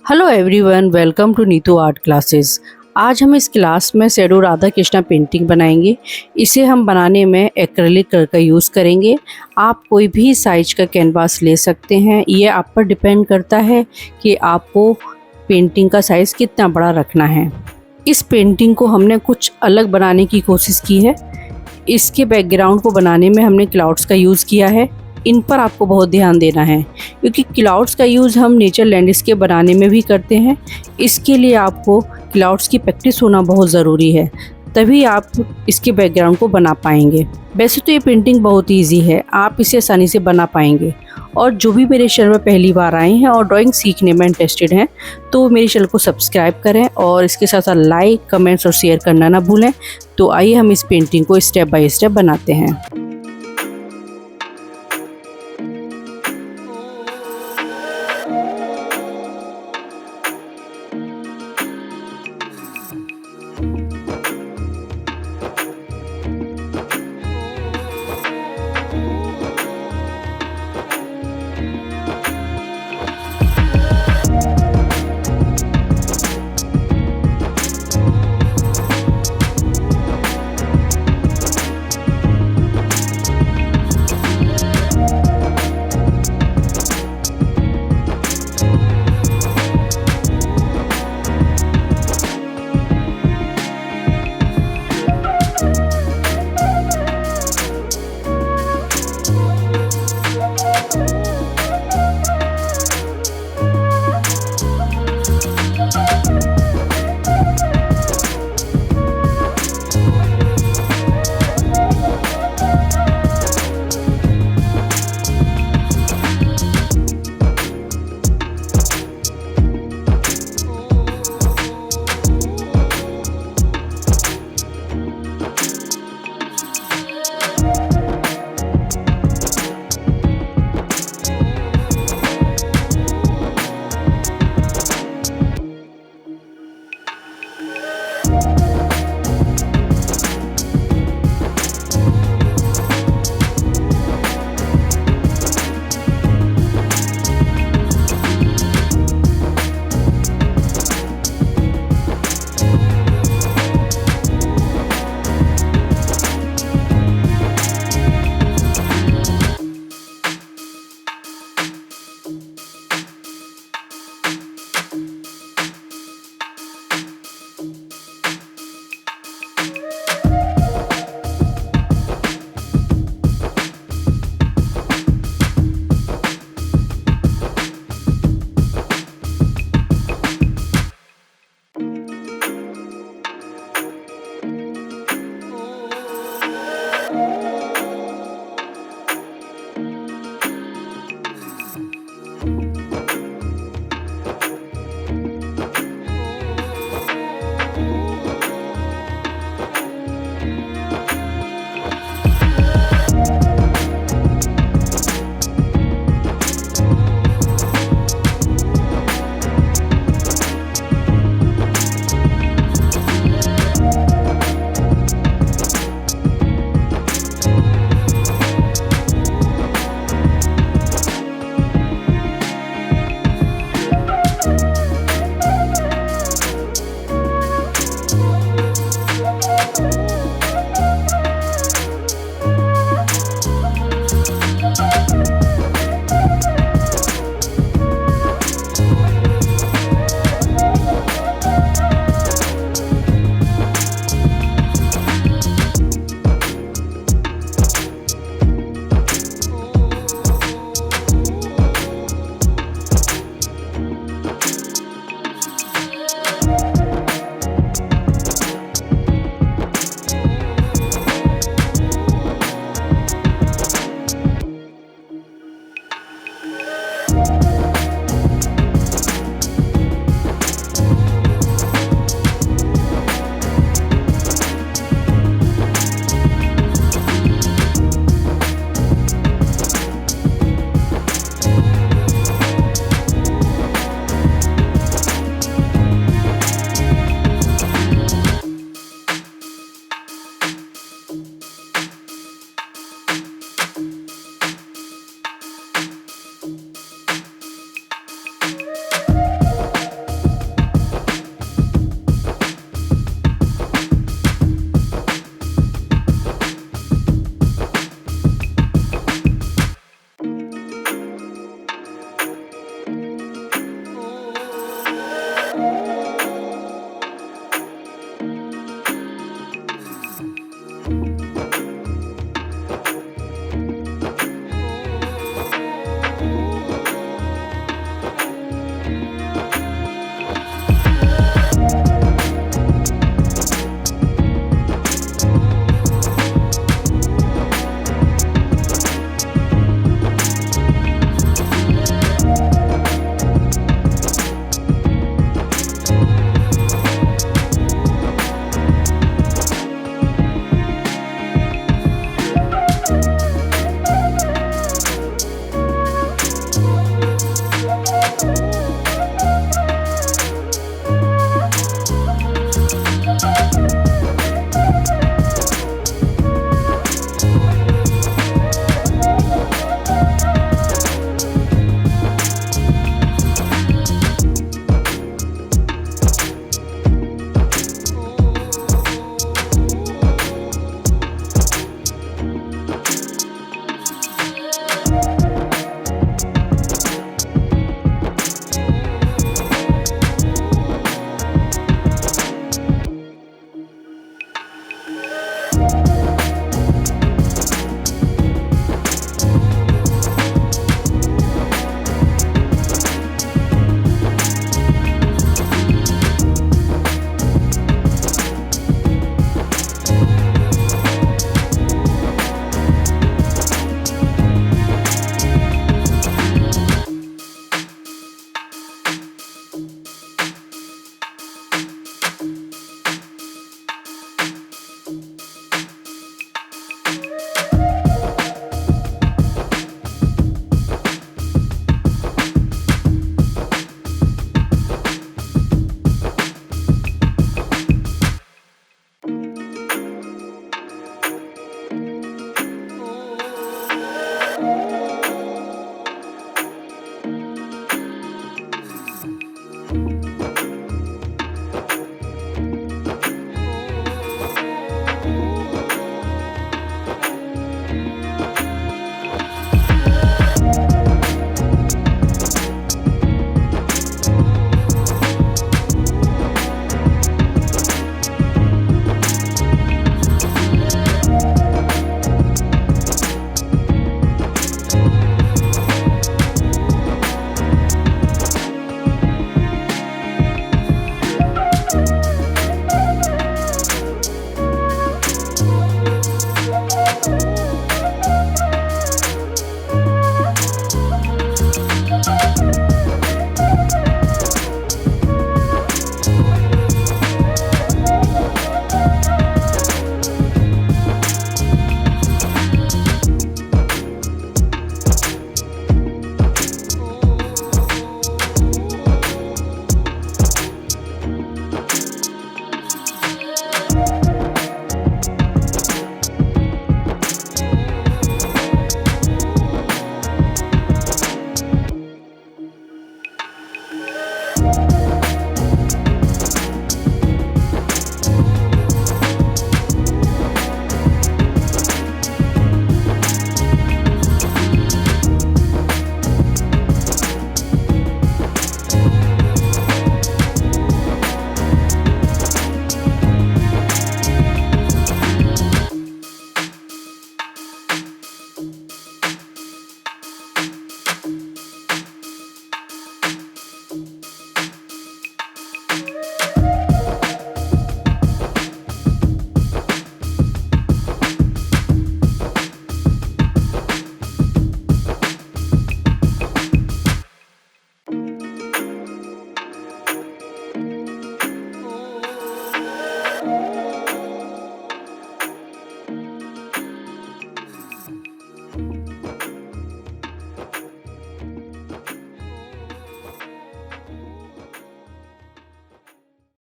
Hello everyone, welcome to Neetu art classes. आज हम इस क्लास में शैडो राधा कृष्णा पेंटिंग बनाएंगे। इसे हम बनाने में एक्रेलिक कलर का यूज़ करेंगे। आप कोई भी साइज का कैनवास ले सकते हैं। ये आप पर डिपेंड करता है कि आपको पेंटिंग का साइज़ कितना बड़ा रखना है। इस पेंटिंग को हमने कुछ अलग बनाने की कोशिश की है। इसके बैकग्राउंड को बनाने में हमने क्लाउड्स का यूज़ किया है। इन पर आपको बहुत ध्यान देना है क्योंकि क्लाउड्स का यूज़ हम नेचर लैंडस्केप बनाने में भी करते हैं। इसके लिए आपको क्लाउड्स की प्रैक्टिस होना बहुत ज़रूरी है, तभी आप इसके बैकग्राउंड को बना पाएंगे। वैसे तो ये पेंटिंग बहुत ईजी है, आप इसे आसानी से बना पाएंगे। और जो भी मेरे चैनल में पहली बार आए हैं और ड्राइंग सीखने में इंटरेस्टेड हैं तो मेरे चैनल को सब्सक्राइब करें और इसके साथ साथ लाइक, कमेंट्स और शेयर करना ना भूलें। तो आइए हम इस पेंटिंग को स्टेप बाय स्टेप बनाते हैं।